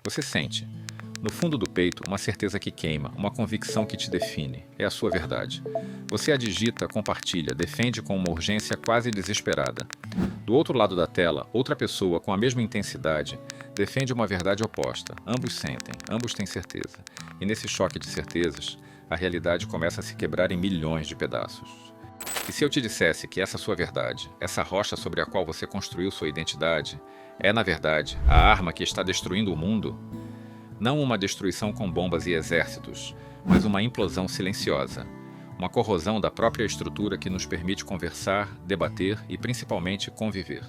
Você sente, no fundo do peito, uma certeza que queima, uma convicção que te define. É a sua verdade. Você a digita, compartilha, defende com uma urgência quase desesperada. Do outro lado da tela, outra pessoa, com a mesma intensidade, defende uma verdade oposta. Ambos sentem, ambos têm certeza. E nesse choque de certezas, a realidade começa a se quebrar em milhões de pedaços. E se eu te dissesse que essa sua verdade, essa rocha sobre a qual você construiu sua identidade, é, na verdade, a arma que está destruindo o mundo? Não uma destruição com bombas e exércitos, mas uma implosão silenciosa. Uma corrosão da própria estrutura que nos permite conversar, debater e, principalmente, conviver.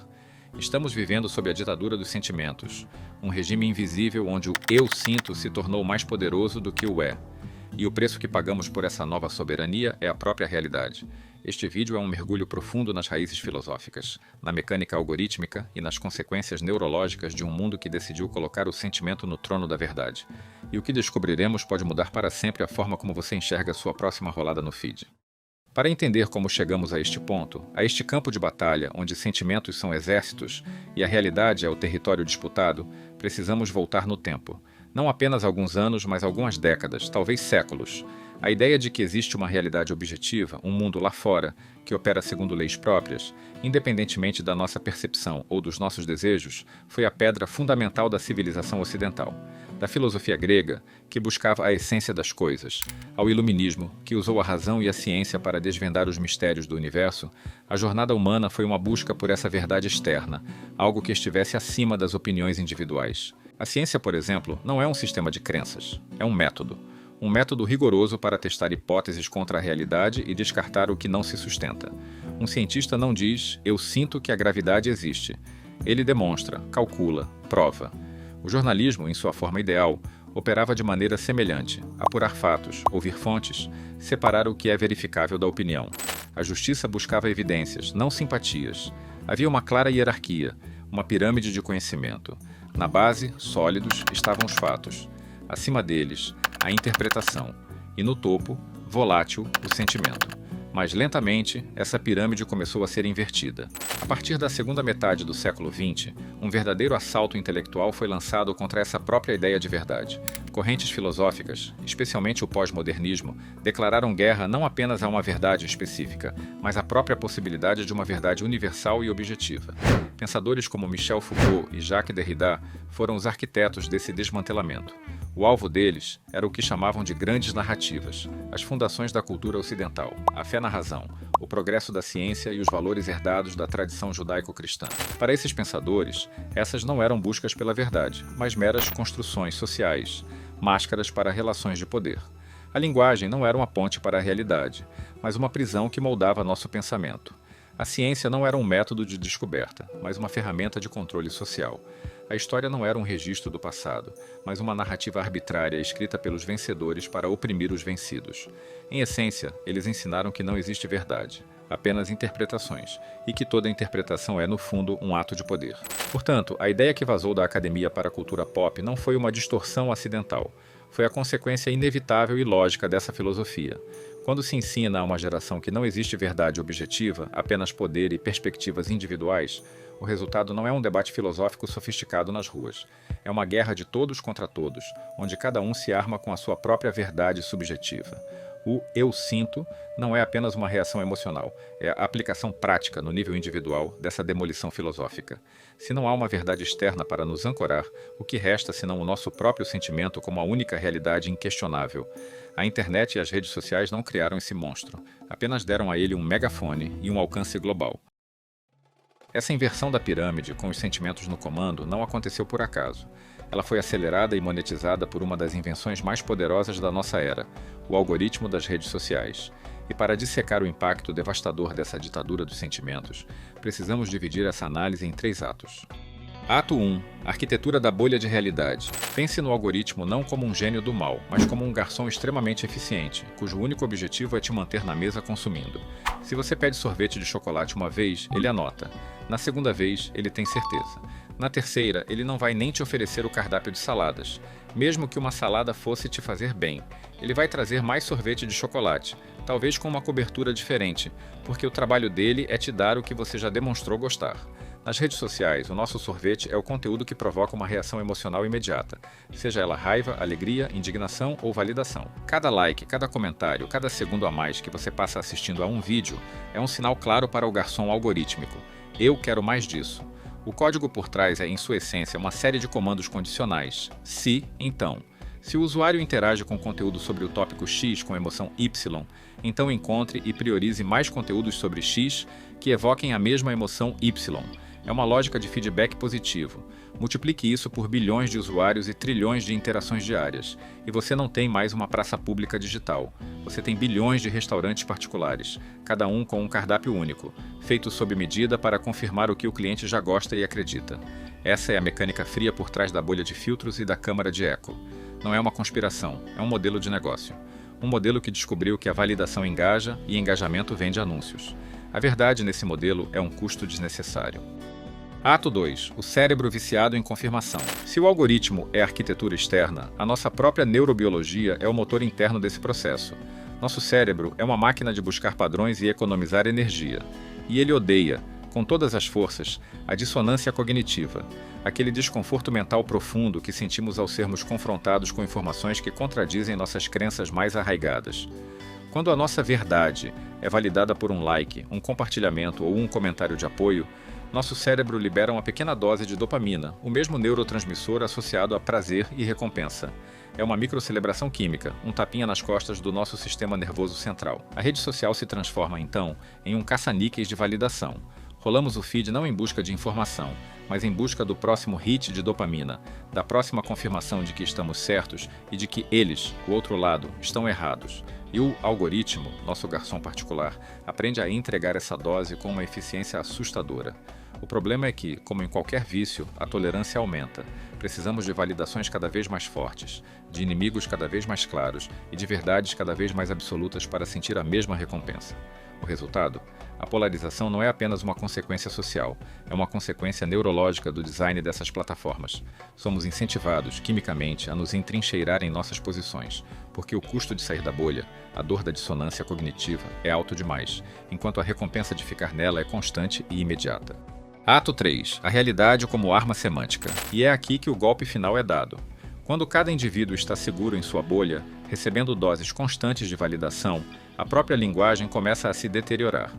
Estamos vivendo sob a ditadura dos sentimentos, um regime invisível onde o eu sinto se tornou mais poderoso do que o é. E o preço que pagamos por essa nova soberania é a própria realidade. Este vídeo é um mergulho profundo nas raízes filosóficas, na mecânica algorítmica e nas consequências neurológicas de um mundo que decidiu colocar o sentimento no trono da verdade. E o que descobriremos pode mudar para sempre a forma como você enxerga a sua próxima rolada no feed. Para entender como chegamos a este ponto, a este campo de batalha onde sentimentos são exércitos e a realidade é o território disputado, precisamos voltar no tempo. Não apenas alguns anos, mas algumas décadas, talvez séculos. A ideia de que existe uma realidade objetiva, um mundo lá fora, que opera segundo leis próprias, independentemente da nossa percepção ou dos nossos desejos, foi a pedra fundamental da civilização ocidental. Da filosofia grega, que buscava a essência das coisas, ao iluminismo, que usou a razão e a ciência para desvendar os mistérios do universo, a jornada humana foi uma busca por essa verdade externa, algo que estivesse acima das opiniões individuais. A ciência, por exemplo, não é um sistema de crenças, é um método. Um método rigoroso para testar hipóteses contra a realidade e descartar o que não se sustenta. Um cientista não diz, eu sinto que a gravidade existe. Ele demonstra, calcula, prova. O jornalismo, em sua forma ideal, operava de maneira semelhante, apurar fatos, ouvir fontes, separar o que é verificável da opinião. A justiça buscava evidências, não simpatias. Havia uma clara hierarquia, uma pirâmide de conhecimento. Na base, sólidos, estavam os fatos. Acima deles, a interpretação. E no topo, volátil, o sentimento. Mas lentamente, essa pirâmide começou a ser invertida. A partir da segunda metade do século XX, um verdadeiro assalto intelectual foi lançado contra essa própria ideia de verdade. Correntes filosóficas, especialmente o pós-modernismo, declararam guerra não apenas a uma verdade específica, mas à própria possibilidade de uma verdade universal e objetiva. Pensadores como Michel Foucault e Jacques Derrida foram os arquitetos desse desmantelamento. O alvo deles era o que chamavam de grandes narrativas, as fundações da cultura ocidental, a fé na razão, o progresso da ciência e os valores herdados da tradição judaico-cristã. Para esses pensadores, essas não eram buscas pela verdade, mas meras construções sociais, máscaras para relações de poder. A linguagem não era uma ponte para a realidade, mas uma prisão que moldava nosso pensamento. A ciência não era um método de descoberta, mas uma ferramenta de controle social. A história não era um registro do passado, mas uma narrativa arbitrária escrita pelos vencedores para oprimir os vencidos. Em essência, eles ensinaram que não existe verdade, apenas interpretações, e que toda interpretação é, no fundo, um ato de poder. Portanto, a ideia que vazou da academia para a cultura pop não foi uma distorção acidental, foi a consequência inevitável e lógica dessa filosofia. Quando se ensina a uma geração que não existe verdade objetiva, apenas poder e perspectivas individuais, o resultado não é um debate filosófico sofisticado nas ruas. É uma guerra de todos contra todos, onde cada um se arma com a sua própria verdade subjetiva. O eu sinto não é apenas uma reação emocional, é a aplicação prática no nível individual dessa demolição filosófica. Se não há uma verdade externa para nos ancorar, o que resta senão o nosso próprio sentimento como a única realidade inquestionável? A internet e as redes sociais não criaram esse monstro, apenas deram a ele um megafone e um alcance global. Essa inversão da pirâmide, com os sentimentos no comando, não aconteceu por acaso. Ela foi acelerada e monetizada por uma das invenções mais poderosas da nossa era, o algoritmo das redes sociais. E para dissecar o impacto devastador dessa ditadura dos sentimentos, precisamos dividir essa análise em 3 atos. Ato 1. Arquitetura da bolha de realidade. Pense no algoritmo não como um gênio do mal, mas como um garçom extremamente eficiente, cujo único objetivo é te manter na mesa consumindo. Se você pede sorvete de chocolate uma vez, ele anota. Na segunda vez, ele tem certeza. Na terceira, ele não vai nem te oferecer o cardápio de saladas. Mesmo que uma salada fosse te fazer bem, ele vai trazer mais sorvete de chocolate, talvez com uma cobertura diferente, porque o trabalho dele é te dar o que você já demonstrou gostar. Nas redes sociais, o nosso sorvete é o conteúdo que provoca uma reação emocional imediata, seja ela raiva, alegria, indignação ou validação. Cada like, cada comentário, cada segundo a mais que você passa assistindo a um vídeo é um sinal claro para o garçom algorítmico. Eu quero mais disso. O código por trás é, em sua essência, uma série de comandos condicionais. Se, então. Se o usuário interage com conteúdo sobre o tópico X com emoção Y, então encontre e priorize mais conteúdos sobre X que evoquem a mesma emoção Y. É uma lógica de feedback positivo. Multiplique isso por bilhões de usuários e trilhões de interações diárias. E você não tem mais uma praça pública digital. Você tem bilhões de restaurantes particulares, cada um com um cardápio único, feito sob medida para confirmar o que o cliente já gosta e acredita. Essa é a mecânica fria por trás da bolha de filtros e da câmara de eco. Não é uma conspiração, é um modelo de negócio. Um modelo que descobriu que a validação engaja e engajamento vende anúncios. A verdade nesse modelo é um custo desnecessário. Ato 2. O cérebro viciado em confirmação. Se o algoritmo é arquitetura externa, a nossa própria neurobiologia é o motor interno desse processo. Nosso cérebro é uma máquina de buscar padrões e economizar energia. E ele odeia, com todas as forças, a dissonância cognitiva, aquele desconforto mental profundo que sentimos ao sermos confrontados com informações que contradizem nossas crenças mais arraigadas. Quando a nossa verdade é validada por um like, um compartilhamento ou um comentário de apoio, nosso cérebro libera uma pequena dose de dopamina, o mesmo neurotransmissor associado a prazer e recompensa. É uma microcelebração química, um tapinha nas costas do nosso sistema nervoso central. A rede social se transforma, então, em um caça-níqueis de validação. Rolamos o feed não em busca de informação, mas em busca do próximo hit de dopamina, da próxima confirmação de que estamos certos e de que eles, o outro lado, estão errados. E o algoritmo, nosso garçom particular, aprende a entregar essa dose com uma eficiência assustadora. O problema é que, como em qualquer vício, a tolerância aumenta. Precisamos de validações cada vez mais fortes, de inimigos cada vez mais claros e de verdades cada vez mais absolutas para sentir a mesma recompensa. O resultado? A polarização não é apenas uma consequência social, é uma consequência neurológica do design dessas plataformas. Somos incentivados, quimicamente, a nos entrincheirar em nossas posições, porque o custo de sair da bolha, a dor da dissonância cognitiva, é alto demais, enquanto a recompensa de ficar nela é constante e imediata. Ato 3. A realidade como arma semântica. E é aqui que o golpe final é dado. Quando cada indivíduo está seguro em sua bolha, recebendo doses constantes de validação, a própria linguagem começa a se deteriorar.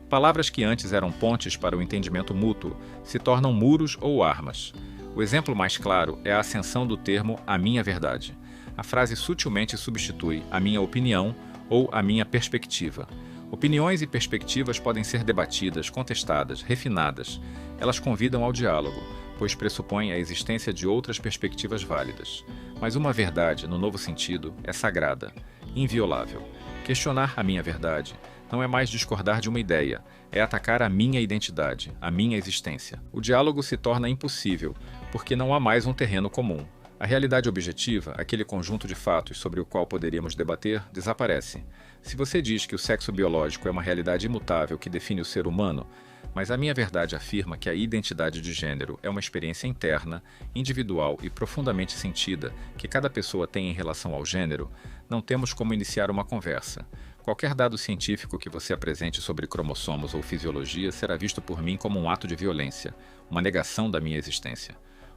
Palavras que antes eram pontes para o entendimento mútuo se tornam muros ou armas. O exemplo mais claro é a ascensão do termo "a minha verdade". A frase sutilmente substitui "a minha opinião" ou "a minha perspectiva". Opiniões e perspectivas podem ser debatidas, contestadas, refinadas. Elas convidam ao diálogo, pois pressupõem a existência de outras perspectivas válidas. Mas uma verdade, no novo sentido, é sagrada, inviolável. Questionar a minha verdade não é mais discordar de uma ideia, é atacar a minha identidade, a minha existência. O diálogo se torna impossível, porque não há mais um terreno comum. A realidade objetiva, aquele conjunto de fatos sobre o qual poderíamos debater, desaparece. Se você diz que o sexo biológico é uma realidade imutável que define o ser humano, mas a minha verdade afirma que a identidade de gênero é uma experiência interna, individual e profundamente sentida que cada pessoa tem em relação ao gênero, não temos como iniciar uma conversa. Qualquer dado científico que você apresente sobre cromossomos ou fisiologia será visto por mim como um ato de violência, uma negação da minha existência.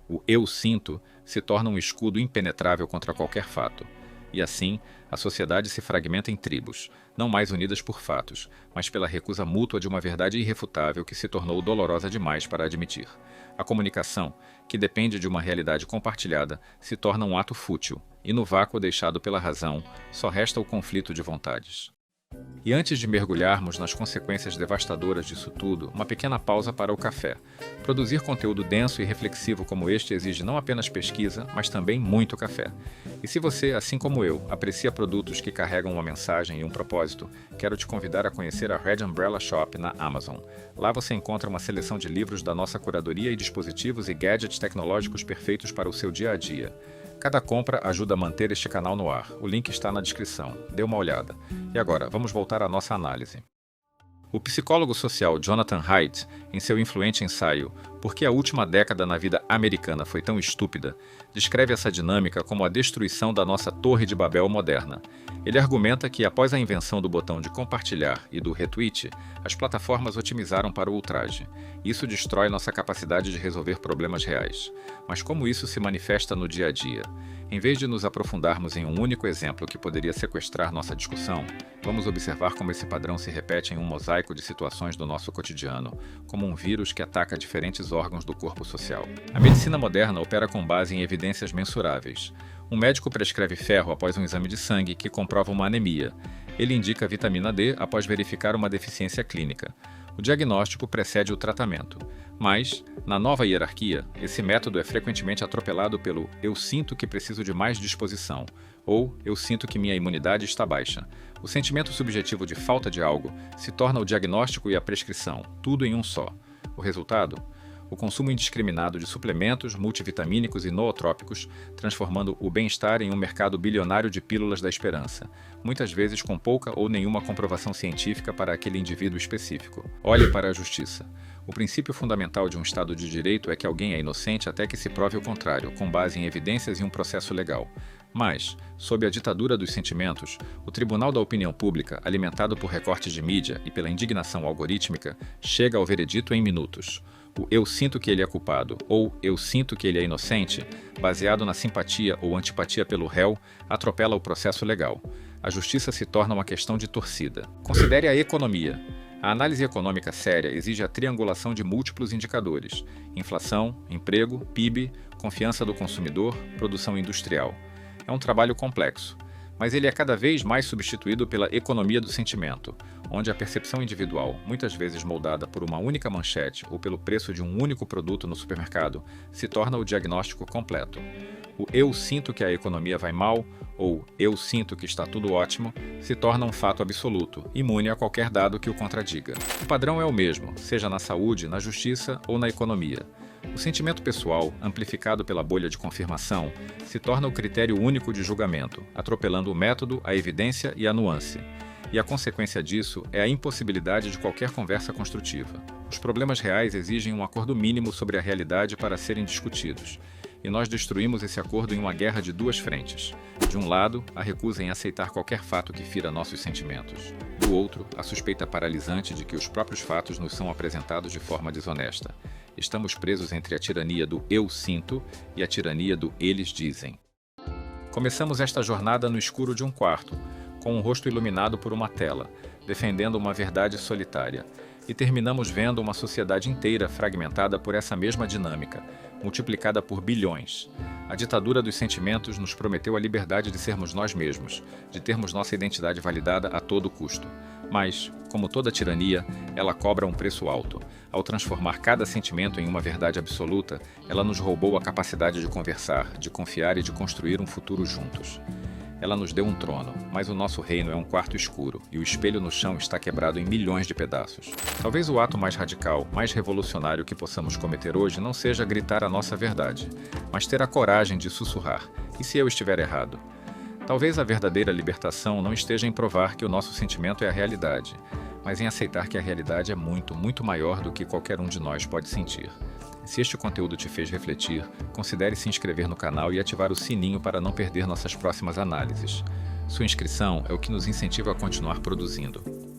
O "eu sinto" se torna um escudo impenetrável contra qualquer fato. E assim, a sociedade se fragmenta em tribos, não mais unidas por fatos, mas pela recusa mútua de uma verdade irrefutável que se tornou dolorosa demais para admitir. A comunicação, que depende de uma realidade compartilhada, se torna um ato fútil, e no vácuo deixado pela razão, só resta o conflito de vontades. E antes de mergulharmos nas consequências devastadoras disso tudo, uma pequena pausa para o café. Produzir conteúdo denso e reflexivo como este exige não apenas pesquisa, mas também muito café. E se você, assim como eu, aprecia produtos que carregam uma mensagem e um propósito, quero te convidar a conhecer a Red Umbrella Shop na Amazon. Lá você encontra uma seleção de livros da nossa curadoria e dispositivos e gadgets tecnológicos perfeitos para o seu dia a dia. Cada compra ajuda a manter este canal no ar. O link está na descrição. Dê uma olhada. E agora, vamos voltar à nossa análise. O psicólogo social Jonathan Haidt, em seu influente ensaio Por que a última década na vida americana foi tão estúpida, descreve essa dinâmica como a destruição da nossa Torre de Babel moderna. Ele argumenta que, após a invenção do botão de compartilhar e do retweet, as plataformas otimizaram para o ultraje. Isso destrói nossa capacidade de resolver problemas reais. Mas como isso se manifesta no dia a dia? Em vez de nos aprofundarmos em um único exemplo que poderia sequestrar nossa discussão, vamos observar como esse padrão se repete em um mosaico de situações do nosso cotidiano, como um vírus que ataca diferentes órgãos do corpo social. A medicina moderna opera com base em evidências mensuráveis. Um médico prescreve ferro após um exame de sangue que comprova uma anemia. Ele indica vitamina D após verificar uma deficiência clínica. O diagnóstico precede o tratamento. Mas, na nova hierarquia, esse método é frequentemente atropelado pelo "eu sinto que preciso de mais disposição" ou "eu sinto que minha imunidade está baixa". O sentimento subjetivo de falta de algo se torna o diagnóstico e a prescrição, tudo em um só. O resultado? O consumo indiscriminado de suplementos, multivitamínicos e nootrópicos, transformando o bem-estar em um mercado bilionário de pílulas da esperança, muitas vezes com pouca ou nenhuma comprovação científica para aquele indivíduo específico. Olhe para a justiça. O princípio fundamental de um Estado de Direito é que alguém é inocente até que se prove o contrário, com base em evidências e um processo legal. Mas, sob a ditadura dos sentimentos, o Tribunal da Opinião Pública, alimentado por recortes de mídia e pela indignação algorítmica, chega ao veredito em minutos. O "eu sinto que ele é culpado" ou "eu sinto que ele é inocente", baseado na simpatia ou antipatia pelo réu, atropela o processo legal. A justiça se torna uma questão de torcida. Considere a economia. A análise econômica séria exige a triangulação de múltiplos indicadores: inflação, emprego, PIB, confiança do consumidor, produção industrial. É um trabalho complexo, mas ele é cada vez mais substituído pela economia do sentimento, onde a percepção individual, muitas vezes moldada por uma única manchete ou pelo preço de um único produto no supermercado, se torna o diagnóstico completo. O "eu sinto que a economia vai mal" ou "eu sinto que está tudo ótimo" se torna um fato absoluto, imune a qualquer dado que o contradiga. O padrão é o mesmo, seja na saúde, na justiça ou na economia. O sentimento pessoal, amplificado pela bolha de confirmação, se torna o critério único de julgamento, atropelando o método, a evidência e a nuance. E a consequência disso é a impossibilidade de qualquer conversa construtiva. Os problemas reais exigem um acordo mínimo sobre a realidade para serem discutidos. E nós destruímos esse acordo em uma guerra de duas frentes. De um lado, a recusa em aceitar qualquer fato que fira nossos sentimentos. Do outro, a suspeita paralisante de que os próprios fatos nos são apresentados de forma desonesta. Estamos presos entre a tirania do "eu sinto" e a tirania do "eles dizem". Começamos esta jornada no escuro de um quarto, com o rosto iluminado por uma tela, defendendo uma verdade solitária. E terminamos vendo uma sociedade inteira fragmentada por essa mesma dinâmica, multiplicada por bilhões. A ditadura dos sentimentos nos prometeu a liberdade de sermos nós mesmos, de termos nossa identidade validada a todo custo. Mas, como toda tirania, ela cobra um preço alto. Ao transformar cada sentimento em uma verdade absoluta, ela nos roubou a capacidade de conversar, de confiar e de construir um futuro juntos. Ela nos deu um trono, mas o nosso reino é um quarto escuro e o espelho no chão está quebrado em milhões de pedaços. Talvez o ato mais radical, mais revolucionário que possamos cometer hoje não seja gritar a nossa verdade, mas ter a coragem de sussurrar: "E se eu estiver errado?" Talvez a verdadeira libertação não esteja em provar que o nosso sentimento é a realidade, mas em aceitar que a realidade é muito, muito maior do que qualquer um de nós pode sentir. Se este conteúdo te fez refletir, considere se inscrever no canal e ativar o sininho para não perder nossas próximas análises. Sua inscrição é o que nos incentiva a continuar produzindo.